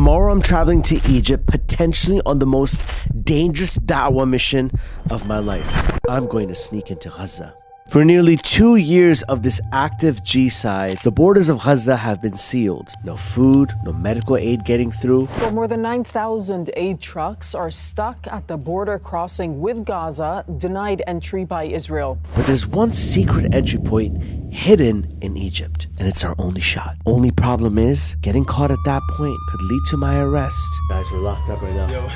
Tomorrow I'm traveling to Egypt, potentially on the most dangerous da'wah mission of my life. I'm going to sneak into Gaza. For nearly 2 years of this active G-side, the borders of Gaza have been sealed. No food, no medical aid getting through. Well, more than 9,000 aid trucks are stuck at the border crossing with Gaza, denied entry by Israel. But there's one secret entry point hidden in Egypt, and it's our only shot. Only problem is, getting caught at that point could lead to my arrest. Guys, we're locked up right now.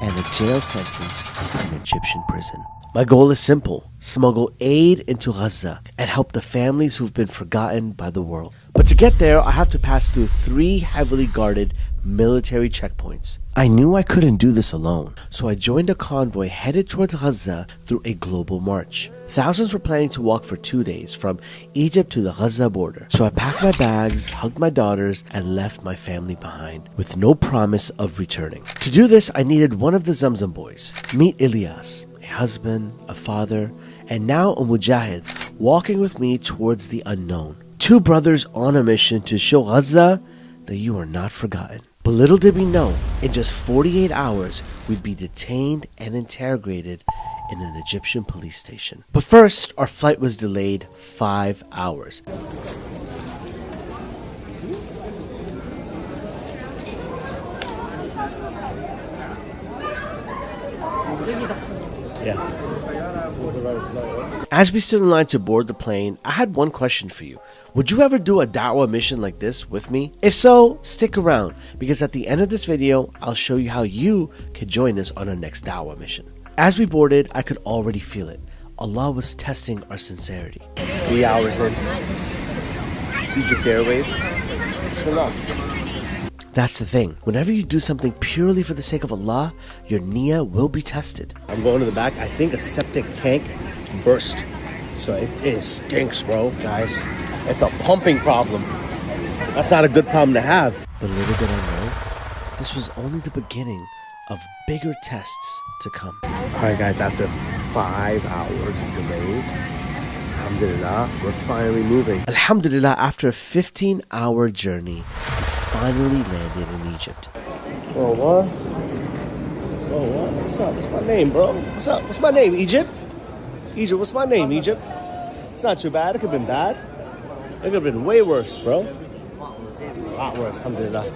And a jail sentence in an Egyptian prison. My goal is simple: smuggle aid into Gaza and help the families who've been forgotten by the world. But to get there, I have to pass through 3 heavily guarded military checkpoints. I knew I couldn't do this alone, so I joined a convoy headed towards Gaza through a global march. Thousands were planning to walk for 2 days from Egypt to the Gaza border. So I packed my bags, hugged my daughters, and left my family behind with no promise of returning. To do this, I needed one of the Zamzam boys. Meet Ilyas, a husband, a father, and now a mujahid, walking with me towards the unknown. 2 brothers on a mission to show Gaza that you are not forgotten. But little did we know, in just 48 hours, we'd be detained and interrogated in an Egyptian police station. But first, our flight was delayed 5 hours. As we stood in line to board the plane, I had one question for you. Would you ever do a da'wah mission like this with me? If so, stick around, because at the end of this video, I'll show you how you could join us on our next da'wah mission. As we boarded, I could already feel it. Allah was testing our sincerity. 3 hours in, Egypt Airways, Bismillah. That's the thing. Whenever you do something purely for the sake of Allah, your niyyah will be tested. I'm going to the back. I think a septic tank burst. So it stinks, bro. Guys, it's a pumping problem. That's not a good problem to have. But little did I know, this was only the beginning of bigger tests to come. Alright guys, after 5 hours of delay, alhamdulillah, we're finally moving. Alhamdulillah, after a 15-hour journey, we finally landed in Egypt. Oh, what? Oh, what? What's up? What's my name, bro? What's up? What's my name, Egypt? Egypt, what's my name, Egypt? It's not too bad. It could have been bad. It could have been way worse, bro. A lot worse, alhamdulillah.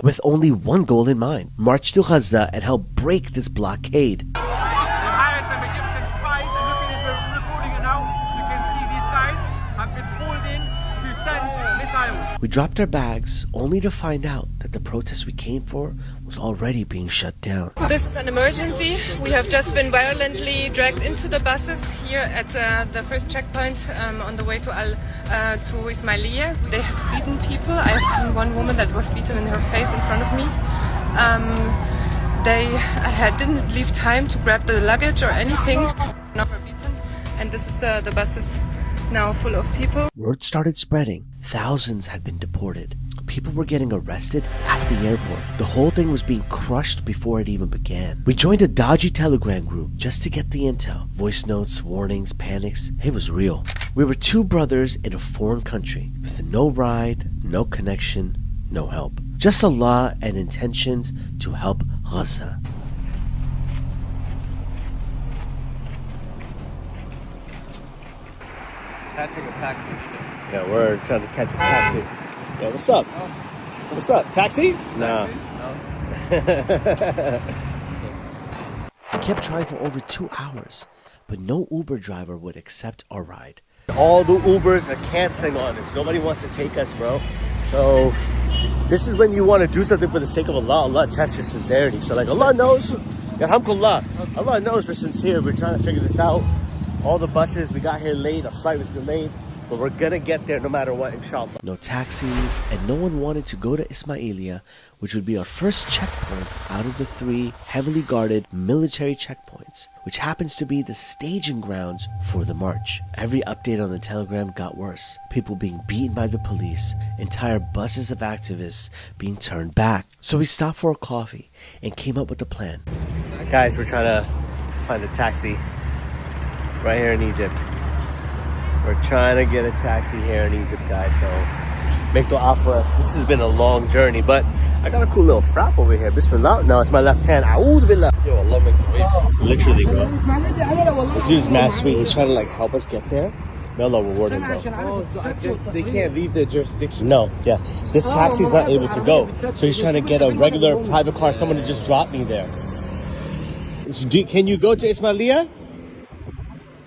With only one goal in mind: march to Gaza and help break this blockade. We hired some Egyptian spies, and looking at the recording now, you can see these guys have been pulled in to send missiles. We dropped our bags only to find out that the protest we came for was already being shut down. This is an emergency. We have just been violently dragged into the buses here at the first checkpoint on the way to Ismailia. They have beaten people. I have seen one woman that was beaten in her face in front of me. They didn't leave time to grab the luggage or anything. Now we're beaten, and this is the bus is now full of people. Word started spreading. Thousands had been deported. People were getting arrested at the airport. The whole thing was being crushed before it even began. We joined a dodgy Telegram group just to get the intel. Voice notes, warnings, panics. It was real. We were 2 brothers in a foreign country with no ride, no connection, no help. Just Allah and intentions to help Gaza. Catching a taxi. Yeah, we're trying to catch a taxi. Yeah, what's up? What's up? Taxi? Nah. We kept trying for over 2 hours, but no Uber driver would accept our ride. All the Ubers are canceling on us. Nobody wants to take us, bro. So this is when you want to do something for the sake of Allah. Allah tests your sincerity. So like Allah knows, alhamdulillah, Allah knows we're sincere. We're trying to figure this out. All the buses, we got here late. Our flight was delayed. But we're gonna get there no matter what, inshallah. No taxis, and no one wanted to go to Ismailia, which would be our first checkpoint out of the 3 heavily guarded military checkpoints, which happens to be the staging grounds for the march. Every update on the Telegram got worse. People being beaten by the police, entire buses of activists being turned back. So we stopped for a coffee and came up with a plan. Guys, we're trying to find a taxi right here in Egypt. We're trying to get a taxi here in Egypt, guys, so make dua for us. This has been a long journey, but I got a cool little frap over here. Bismillah. No, it's my left hand. A'udhu billah. Yo, Allah makes a way. Literally, bro. This dude's mad sweet. He's trying to like help us get there. May Allah reward him, bro. Oh, so I guess they can't leave their jurisdiction. No, yeah. This taxi's not able to go. So he's trying to get a regular private car, someone to just drop me there. Can you go to Ismailia?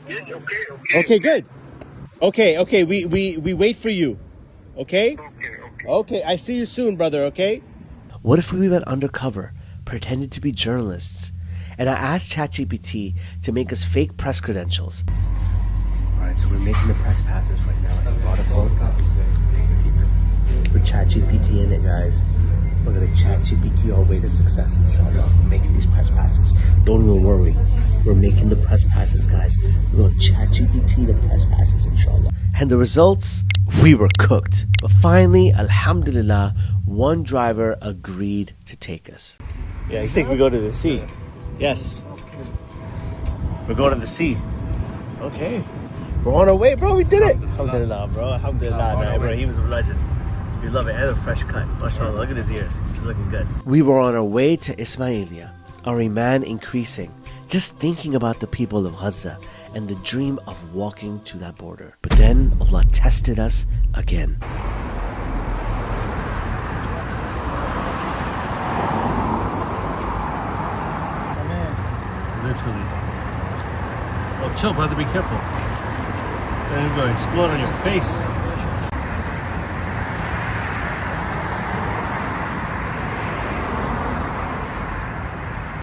Yes, okay. Okay, good. Okay, we wait for you. Okay? Okay, I see you soon, brother, okay? What if we went undercover, pretended to be journalists, and I asked ChatGPT to make us fake press credentials? Alright, so we're making the press passes right now. I brought a phone. We're ChatGPT in it, guys. We're gonna ChatGPT our way to success, inshallah. We're making these press passes. Don't even worry. We're making the press passes, guys. We're gonna ChatGPT the press passes, inshallah. And the results? We were cooked. But finally, alhamdulillah, one driver agreed to take us. Yeah, you think we go to the sea? Yes. We're going to the sea. Okay. We're on our way, bro. We did it. Alhamdulillah, bro. Alhamdulillah. Nah, Ibrahim is a legend. We love it. And a fresh cut. MashaAllah. Look at his ears. He's looking good. We were on our way to Ismailia, our iman increasing, just thinking about the people of Gaza and the dream of walking to that border. But then Allah tested us again. Literally. Oh, chill, brother. Be careful. Then it's going to explode on your face.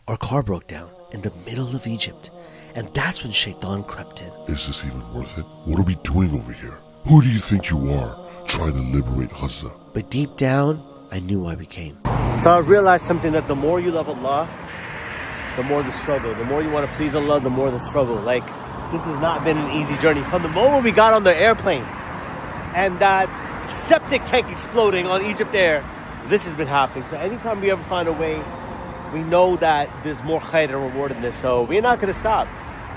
Our car broke down in the middle of Egypt, and that's when Shaitan crept in. Is this even worth it? What are we doing over here? Who do you think you are, trying to liberate Gaza? But deep down, I knew why we came. So I realized something, that the more you love Allah, the more the struggle. The more you want to please Allah, the more the struggle. Like, this has not been an easy journey. From the moment we got on the airplane and that septic tank exploding on Egypt Air, this has been happening. So anytime we ever find a way, we know that there's more khair and reward in this. So we're not going to stop.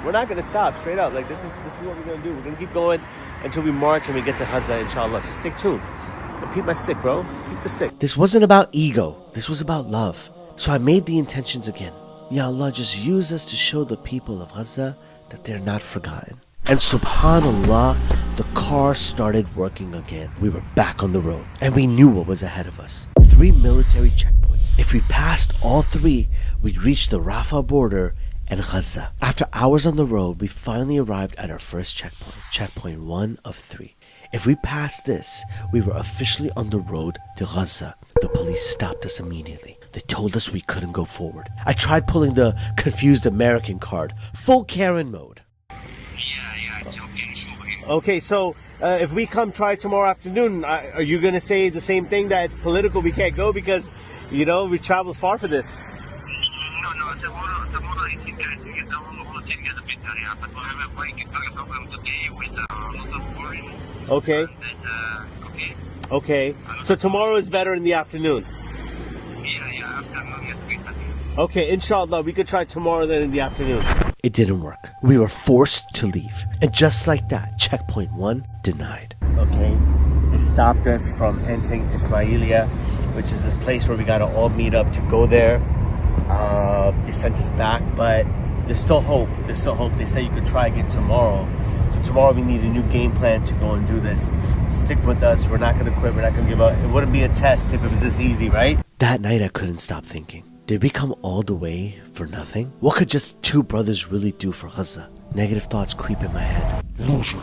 We're not going to stop, straight up. Like, this is what we're going to do. We're going to keep going until we march and we get to Gaza, inshallah. So stick tuned. And peep my stick, bro. Peep the stick. This wasn't about ego. This was about love. So I made the intentions again. Ya Allah, just use us to show the people of Gaza that they're not forgotten. And subhanallah, the car started working again. We were back on the road, and we knew what was ahead of us. 3 military checkpoints. If we passed all 3, we'd reach the Rafah border and Gaza. After hours on the road, we finally arrived at our first checkpoint, checkpoint 1 of 3. If we passed this, we were officially on the road to Gaza. The police stopped us immediately. They told us we couldn't go forward. I tried pulling the confused American card, full Karen mode. Yeah, it's okay. Okay, so if we come try tomorrow afternoon, are you going to say the same thing, that it's political, we can't go because, you know, we traveled far for this? No, tomorrow it's interesting. It's a whole thing is a bit area, but we have a quite problem today with a lot of foreign. Okay. Okay. Okay. So tomorrow is better in the afternoon? Yeah, afternoon is better. Okay, inshallah, we could try tomorrow then in the afternoon. It didn't work. We were forced to leave. And just like that, checkpoint 1 denied. Okay, they stopped us from entering Ismailia, which is this place where we gotta all meet up to go there. They sent us back, but there's still hope. There's still hope. They said you could try again tomorrow. So tomorrow we need a new game plan to go and do this. Stick with us. We're not going to quit. We're not going to give up. It wouldn't be a test if it was this easy, right? That night I couldn't stop thinking. Did we come all the way for nothing? What could just 2 brothers really do for Gaza? Negative thoughts creep in my head. Loser,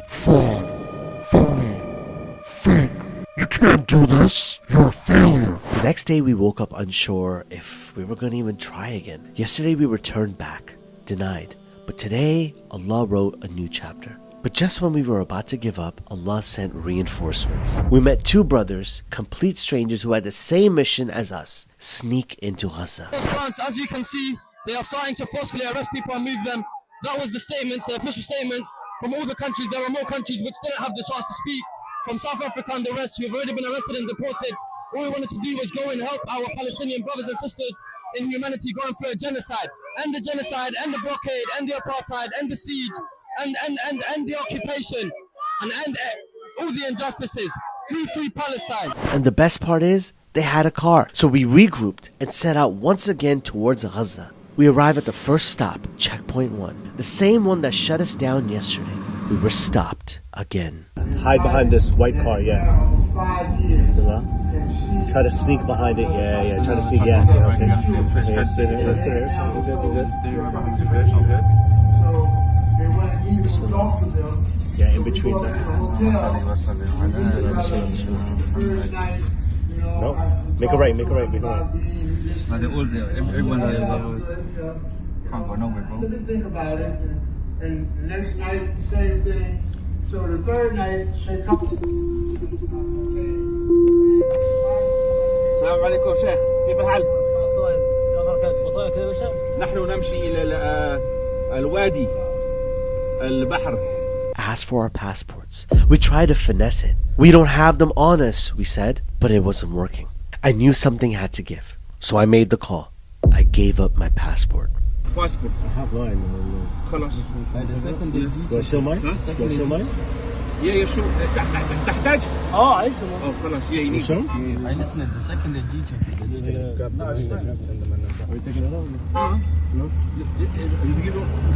fraud, phony, fake. You can't do this. You're a failure. The next day we woke up unsure if we were going to even try again. Yesterday we were turned back, denied. But today, Allah wrote a new chapter. But just when we were about to give up, Allah sent reinforcements. We met 2 brothers, complete strangers who had the same mission as us, sneak into Gaza. France, as you can see, they are starting to forcefully arrest people and move them. That was the statements, the official statements from all the countries. There were more countries which didn't have the chance to speak. From South Africa and the rest who have already been arrested and deported. All we wanted to do was go and help our Palestinian brothers and sisters in humanity going through a genocide. And the genocide, and the blockade, and the apartheid, and the siege, and the occupation, and all the injustices. Free Palestine. And the best part is, they had a car. So we regrouped and set out once again towards Gaza. We arrive at the first stop, checkpoint 1. The same one that shut us down yesterday. We were stopped again. Hide behind this white car, yeah. Try to sneak behind it, yeah. Try to sneak, yeah. So, okay. So, yeah, stay there, stay there. So, you're good, you're good. This one. Yeah, in between them. No? Make a right, make a right, make a right. Everyone can't go nowhere, bro. Let me think about it. And next night, same thing. So the third night, say come. السلام عليكم شيخ، كيف الحال؟ نحن نمشي إلى الوادي البحر. Asked for our passports. We tried to finesse it. We don't have them on us, we said, but it wasn't working. I knew something had to give, so I made the call. I gave up my passport. Passport. I have mine. خلاص. Do I show mine? Do I show mine? يا شو تحتاج؟ عايز خلاص يا يني. I listen the second the G check.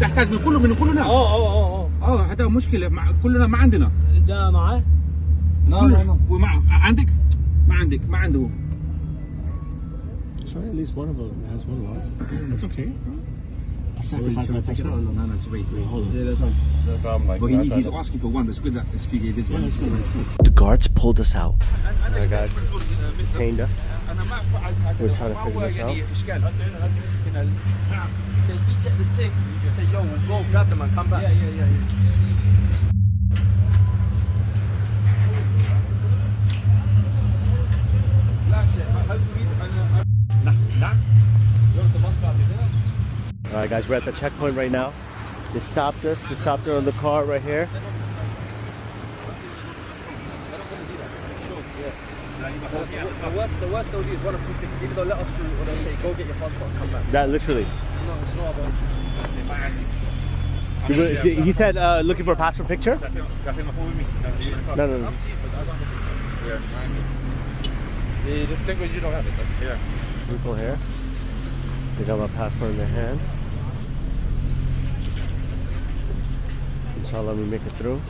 تحتاج من كلنا. هذا مشكلة كلنا ما عندنا. ده معاه؟ No. ومع عندك؟ ما عنده. Sorry, at least one of them has one of us. That's okay. I sacrificed my passport. No, just wait. Hold on. But he's asking for one, but it's good that this one. The guards pulled us out. Alright guys, detained us. We're trying to figure this out. They check the tick. Say, yo, go grab them and come back. Yeah. Alright guys, we're at the checkpoint right now. They stopped us. They stopped her on the car right here. The worst they'll do is one of two things. Either they'll let us through or they'll say, go get your passport and come back. That literally. It's not about He said looking for a passport picture? No. Just think when you don't have it. That's here. People here. They got my passport in their hands. Inshallah, we make it through.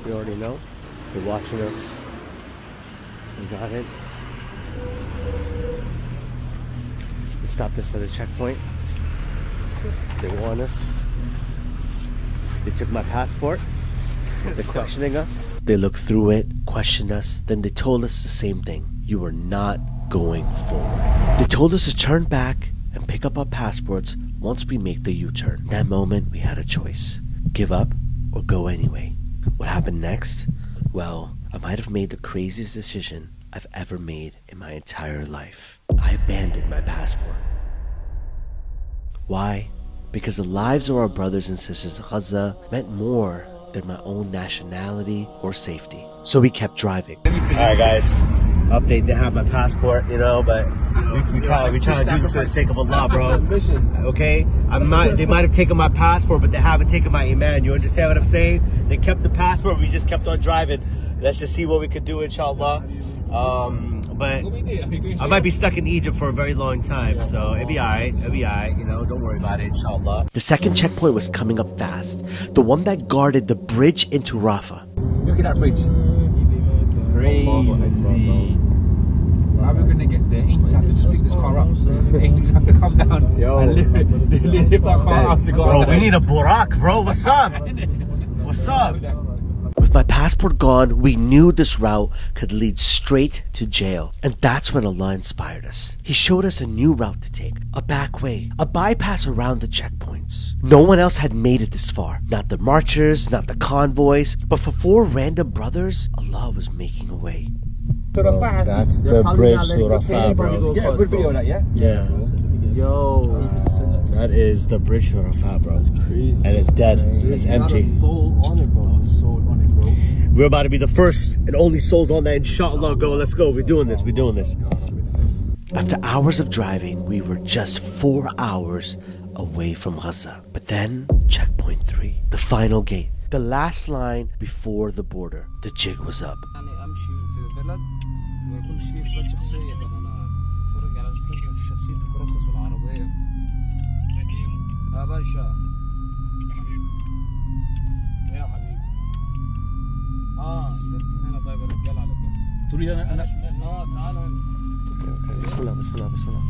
You already know. They're watching us. We got it. They stopped us at a checkpoint. They want us. They took my passport. They're questioning us. They looked through it, questioned us, then they told us the same thing. You are not going forward. They told us to turn back and pick up our passports once we make the U-turn. That moment, we had a choice. Give up or go anyway. What happened next? Well, I might have made the craziest decision I've ever made in my entire life. I abandoned my passport. Why? Because the lives of our brothers and sisters in Gaza meant more than my own nationality or safety. So we kept driving. Alright guys, update, they have my passport, you know, but we try to do this for the sake of Allah, bro. Okay? They might have taken my passport, but they haven't taken my iman. You understand what I'm saying? They kept the passport, we just kept on driving. Let's just see what we could do, inshallah. But I might be stuck in Egypt for a very long time, so it'll be alright, you know, don't worry about it, inshallah. The second checkpoint was coming up fast, the one that guarded the bridge into Rafah. Look at that bridge. Crazy. How are we going to get there? Angels have to just pick this car up. Angels have to come down and lift our car out to go out. Bro, we need a Burak, bro, what's up? What's up? With my passport gone, we knew this route could lead straight to jail. And that's when Allah inspired us. He showed us a new route to take, a back way, a bypass around the checkpoints. No one else had made it this far. Not the marchers, not the convoys, but for 4 random brothers, Allah was making a way. That's the bridge to Rafah, bro. Get a good video of that, yeah? Yeah. Yo. That is the bridge to Rafah, bro. It's crazy. And it's dead. It's empty. Soul on it, bro. We're about to be the first and only souls on that, inshallah. Go, let's go. We're doing this. After hours of driving, we were just 4 hours away from Gaza. But then, checkpoint 3, the final gate, the last line before the border. The jig was up. دقيقة أنا أتفرج على شخصيتك رخص العربية. يا باشا. يا حبيبي. سيبني هنا طيب الرجال على كده. تريد أنا تعال هنا. بسم الله بسم الله بسم الله.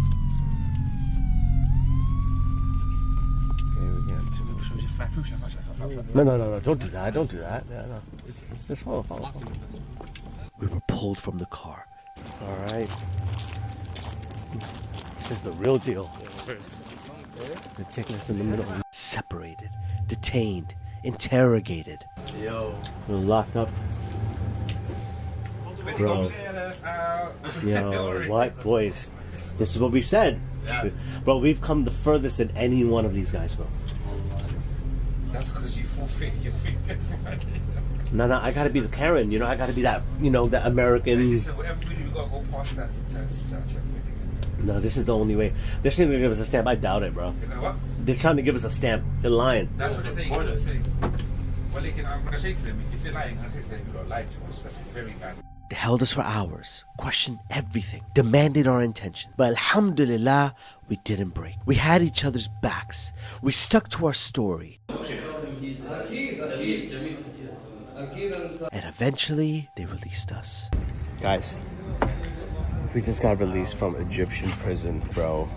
No, don't do that, don't do that. No. Just follow. We were pulled from the car. Alright. This is the real deal. The tickets in the middle. Separated, detained, interrogated. Yo. We're locked up. Bro. Yo, what? Boys. This is what we said. Yeah. Bro, we've come the furthest than any one of these guys, bro. That's because you forfeit your fingers, man. No, I gotta be the Karen, I gotta be that, that American. Listen, everybody, we gotta go past that sometimes. No, this is the only way. They're saying they're gonna give us a stamp. I doubt it, bro. What? They're trying to give us a stamp. They're lying. That's what they're saying. Well, I'm gonna say to them, if you're lying, I'm gonna say to them, you don't lie to us. That's very bad. They held us for hours, questioned everything, demanded our attention. But alhamdulillah, we didn't break. We had each other's backs. We stuck to our story. And eventually, they released us. Guys, we just got released from Egyptian prison, bro.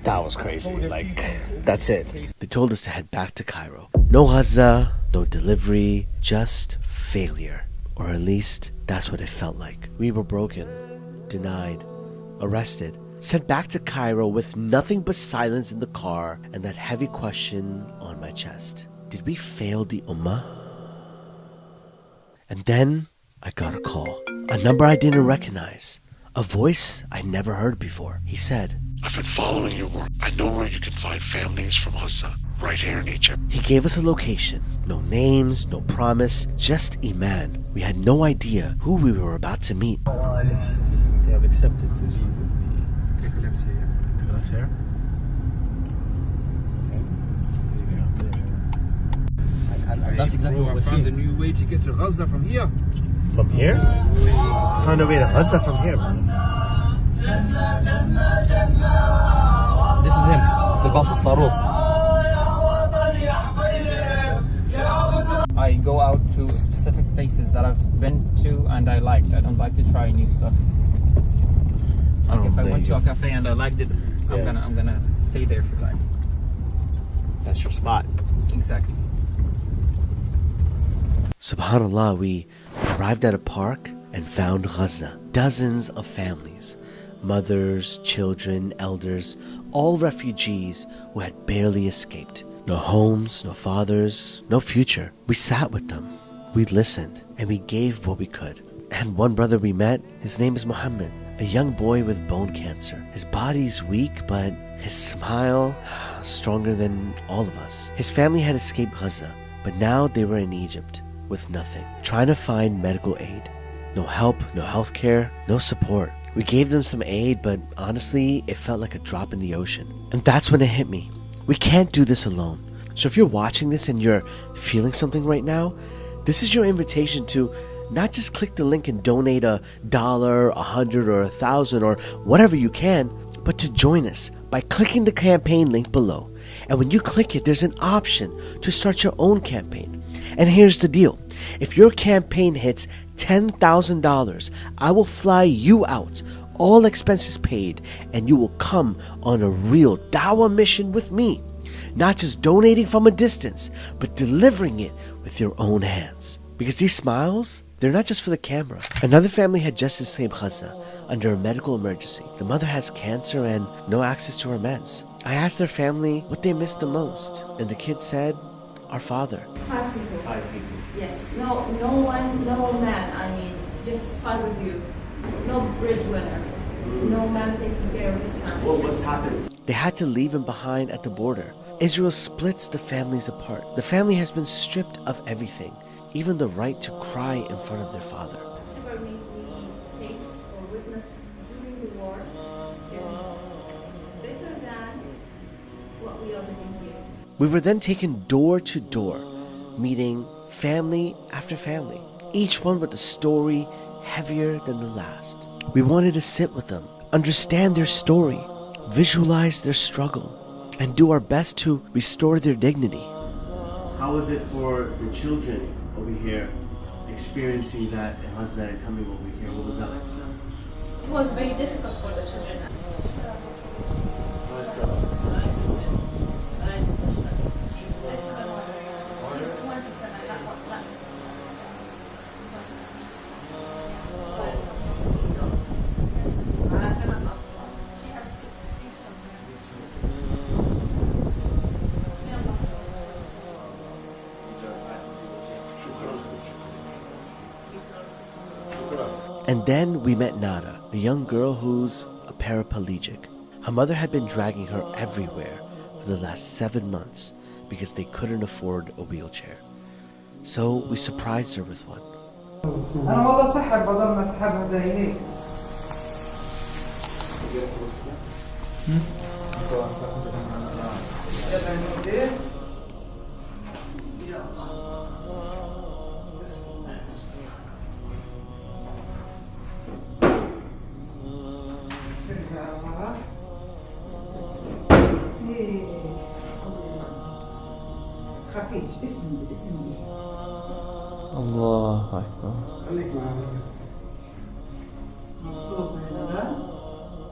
That was crazy. Like, that's it. They told us to head back to Cairo. No Gaza, no delivery, just failure. Or at least, that's what it felt like. We were broken, denied, arrested, sent back to Cairo with nothing but silence in the car and that heavy question on my chest. Did we fail the Ummah? And then I got a call. A number I didn't recognize. A voice I never heard before. He said, I've been following your work. I know where you can find families from Gaza, right here in Egypt. He gave us a location. No names, no promise, just Iman. We had no idea who we were about to meet. They have accepted to leave with me. Take a left here. Take a left here? That's exactly what we're seeing. I found a new way to get to Gaza from here. From here? Found a way to Gaza from here, man. This is him, the boss of Saruq. I go out to specific places that I've been to and I liked. I don't like to try new stuff. Like if I went to a cafe and I liked it, I'm gonna stay there for life. That's your spot. Exactly. Subhanallah, we arrived at a park and found Gaza. Dozens of families. Mothers, children, elders, all refugees who had barely escaped. No homes, no fathers, no future. We sat with them. We listened, and we gave what we could. And one brother we met, his name is Muhammad, a young boy with bone cancer. His body's weak, but his smile, stronger than all of us. His family had escaped Gaza, but now they were in Egypt with nothing, trying to find medical aid. No help, no health care, no support. We gave them some aid, but honestly, it felt like a drop in the ocean. And that's when it hit me. We can't do this alone. So if you're watching this and you're feeling something right now, this is your invitation to not just click the link and donate $1, $100, or $1,000, or whatever you can, but to join us by clicking the campaign link below. And when you click it, there's an option to start your own campaign. And here's the deal. If your campaign hits $10,000, I will fly you out, all expenses paid, and you will come on a real dawah mission with me. Not just donating from a distance, but delivering it with your own hands. Because these smiles, they're not just for the camera. Another family had just escaped Gaza under a medical emergency. The mother has cancer and no access to her meds. I asked their family what they missed the most, and the kid said, our father. 5 people. 5 people. Yes, no one, no man, I mean, just 5 of you. No breadwinner. No man taking care of his family. Well, what's happened? They had to leave him behind at the border. Israel splits the families apart. The family has been stripped of everything, even the right to cry in front of their father. Whatever we faced or witnessed during the war is better than what we are living here. We were then taken door to door, meeting family after family, each one with a story heavier than the last. We wanted to sit with them, understand their story, visualize their struggle, and do our best to restore their dignity. How was it for the children over here experiencing that in Gaza and coming over here? What was that like? It was very difficult for the children. And then we met Nada, a young girl who's a paraplegic. Her mother had been dragging her everywhere for the last 7 months because they couldn't afford a wheelchair. So we surprised her with one. Allah Akbar.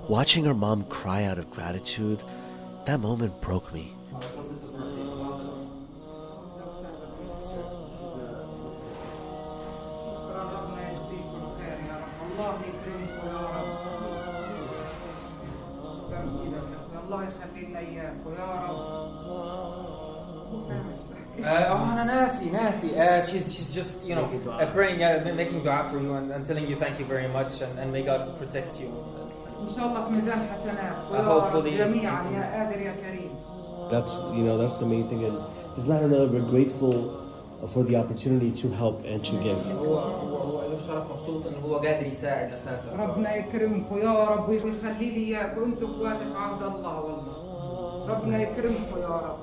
Watching her mom cry out of gratitude, that moment broke me. She's just, praying, making dua for you and telling you thank you very much and may God protect you. Hopefully that's the main thing, and just let her know that we're grateful for the opportunity to help and to give. ربنا يكرمكم يا رب ويخلي لي اياكم انتم اخواتي في عهد الله والله ربنا يكرمكم يا رب.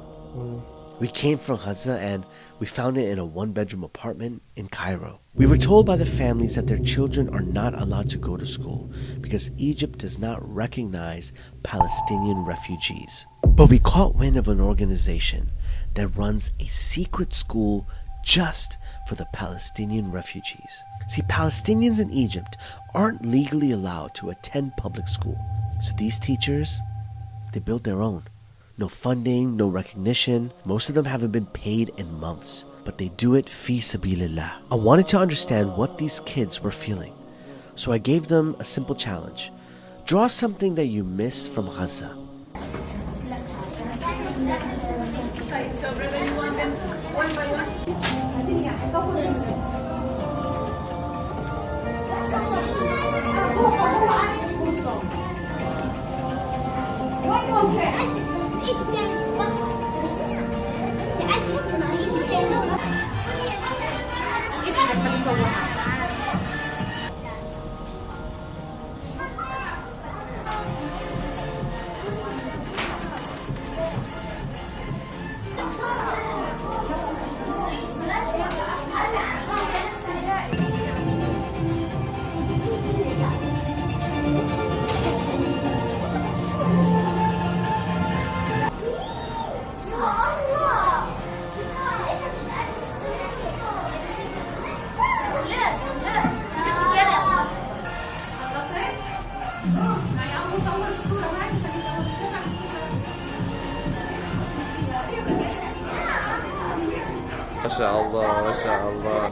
We came from Gaza and we found it in a one-bedroom apartment in Cairo. We were told by the families that their children are not allowed to go to school because Egypt does not recognize Palestinian refugees. But we caught wind of an organization that runs a secret school just for the Palestinian refugees. See, Palestinians in Egypt aren't legally allowed to attend public school. So these teachers, they built their own. No funding, no recognition. Most of them haven't been paid in months, but they do it fi sabilillah. I wanted to understand what these kids were feeling, so I gave them a simple challenge. Draw something that you miss from Gaza. So brother, you want them one by one?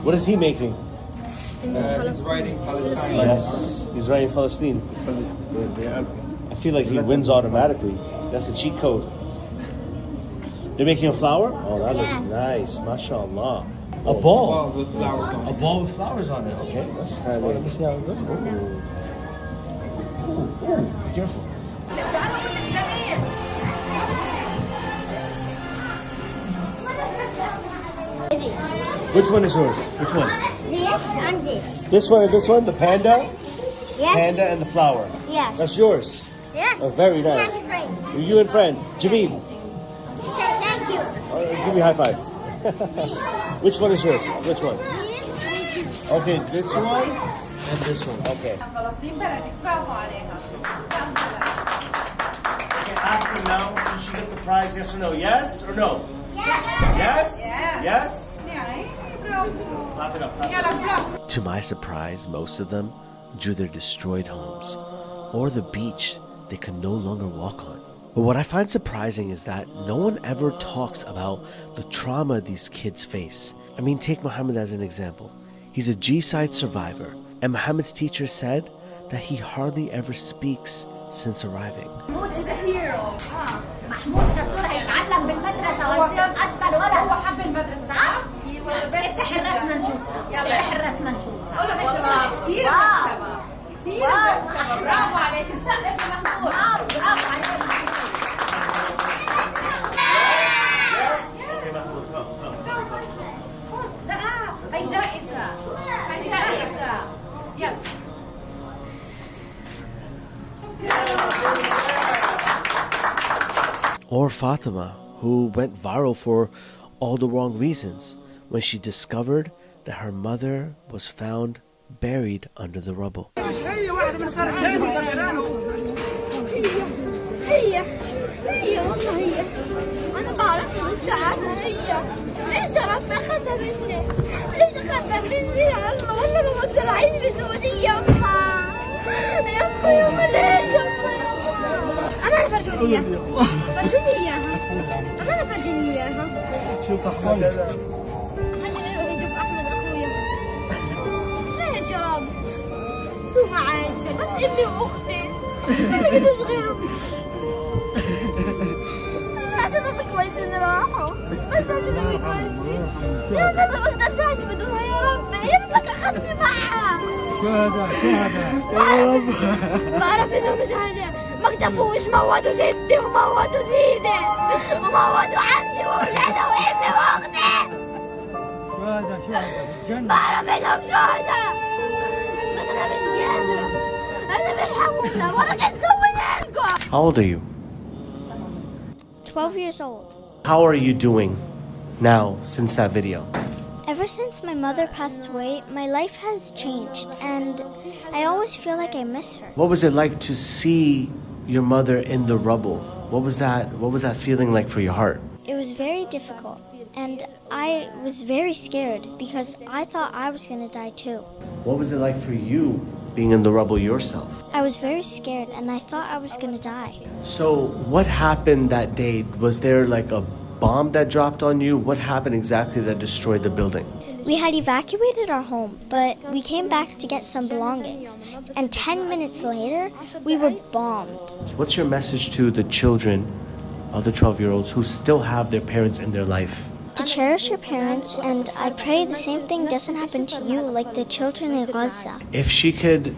What is he making? He's writing Palestine. Yes, he's writing Palestine. I feel like he wins automatically. That's a cheat code. They're making a flower? Oh, that looks nice. MashaAllah. A ball with flowers on it. A ball with flowers on it. Okay, that's kind of. Let me see how it looks. Ooh, be careful. Which one is yours? Which one? This and this. This one and this one? The panda? Yes. Panda and the flower. Yes. That's yours. Yes. Oh, very nice. Yes, friend. You and friend. Jameen. Thank you. Give me a high five. Which one is yours? Which one? Okay, this one And this one, okay. فلسطين بلدك برافو عليها. Okay, ask her now, did she get the prize, yes or no? Yes or no? Yes? Yes? Clap it up, clap it up. To my surprise, most of them drew their destroyed homes or the beach they could no longer walk on. But what I find surprising is that no one ever talks about the trauma these kids face. I mean, take Muhammad as an example. He's a G-side survivor, and Muhammad's teacher said that he hardly ever speaks since arriving. Mahmoud is a hero. محمود شطور هيتعلم بالمدرسة ويصير أشطر ولد. هو حب المدرسة صح؟ افتح الرسمة نشوفها. افتح الرسمة نشوفها. قولوا ما شاء الله كثير مكتبة. كثير مكتبة. برافو عليك نسقف لمحمود. برافو عليك. لا هي جائزة. هي جائزة. يلا. Or Fatima, who went viral for all the wrong reasons when she discovered that her mother was found buried under the rubble. هي والله هي أنا بعرف مش عارفة هي ليش ربنا أخذها مني؟ ليش أخذها مني يا الله؟ والله ما بقدر أعيش بسعودية يما يما ليش يما أنا فرجوني إياها فرجوني إياها أنا فرجوني إياها شوف أحمد خليني أروح أشوف أحمد أخويا ليش يا رب؟ شو ما عايشة بس أمي وأختي ما بديش غيرهم عشان أمي كويسين راحوا بس عشان أمي كويسين يا رب ما أقدرش أعيش بدونها يا رب يا ريتك أخذني معها شهداء يا رب بعرف إنهم مش ما اكتفوش موتوا ستي وموتوا سيدي وموتوا عمي وولادي وابني واختي شهداء بعرف إنهم شهداء بس أنا مش قادرة أنا بيرحمونا وأنا كيف سوينا لكم. How old are you? 12 years old. How are you doing now since that video? Ever since my mother passed away, my life has changed, and I always feel like I miss her. What was it like to see your mother in the rubble? What was that feeling like for your heart? It was very difficult, and I was very scared because I thought I was going to die too. What was it like for you being in the rubble yourself? I was very scared, and I thought I was going to die. So what happened that day? Was there like a bomb that dropped on you? What happened exactly that destroyed the building? We had evacuated our home, but we came back to get some belongings, and 10 minutes later, we were bombed. What's your message to the children, other 12-year-olds who still have their parents in their life? To cherish your parents, and I pray the same thing doesn't happen to you like the children in Gaza. If she could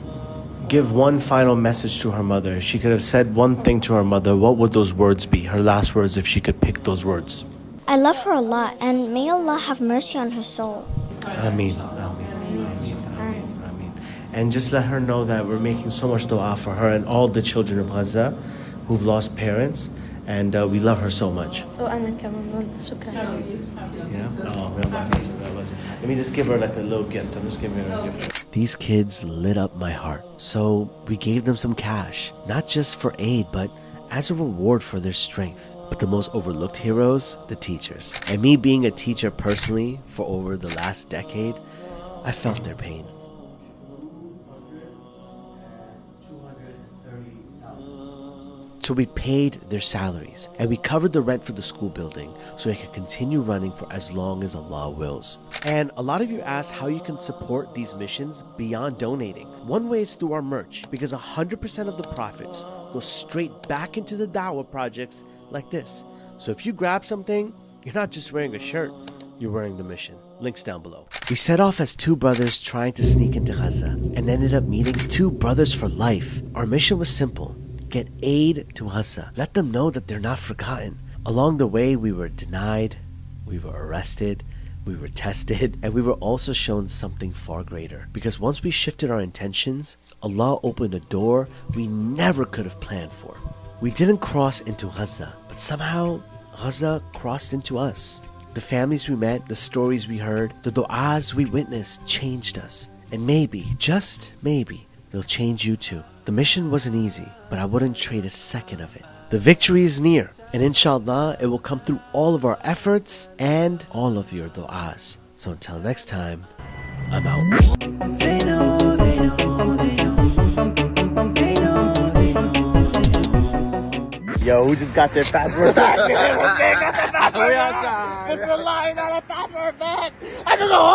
give one final message to her mother, if she could have said one thing to her mother, what would those words be? Her last words, if she could pick those words. I love her a lot, and may Allah have mercy on her soul. Ameen. Ameen. Ameen. Ameen. Ameen. And just let her know that we're making so much dua for her and all the children of Gaza who've lost parents, and we love her so much. وأنا كمان شكرا. Yeah? Oh, let me just give her like a little gift. I'm just giving her a gift. These kids lit up my heart. So we gave them some cash, not just for aid, but as a reward for their strength. But the most overlooked heroes, the teachers. And me being a teacher personally for over the last decade, I felt their pain. So we paid their salaries, and we covered the rent for the school building so it could continue running for as long as Allah wills. And a lot of you ask how you can support these missions beyond donating. One way is through our merch, because 100% of the profits go straight back into the da'wah projects like this. So if you grab something, you're not just wearing a shirt, you're wearing the mission. Links down below. We set off as two brothers trying to sneak into Gaza and ended up meeting two brothers for life. Our mission was simple. Get aid to Gaza. Let them know that they're not forgotten. Along the way, we were denied, we were arrested, we were tested, and we were also shown something far greater. Because once we shifted our intentions, Allah opened a door we never could have planned for. We didn't cross into Gaza, but somehow Gaza crossed into us. The families we met, the stories we heard, the du'as we witnessed changed us. And maybe, just maybe, they'll change you too. The mission wasn't easy, but I wouldn't trade a second of it. The victory is near, and inshallah, it will come through all of our efforts and all of your du'as. So until next time, I'm out. Yo, who just got their password back? Okay, got their password back. It's a lie, not a password back. I can go home.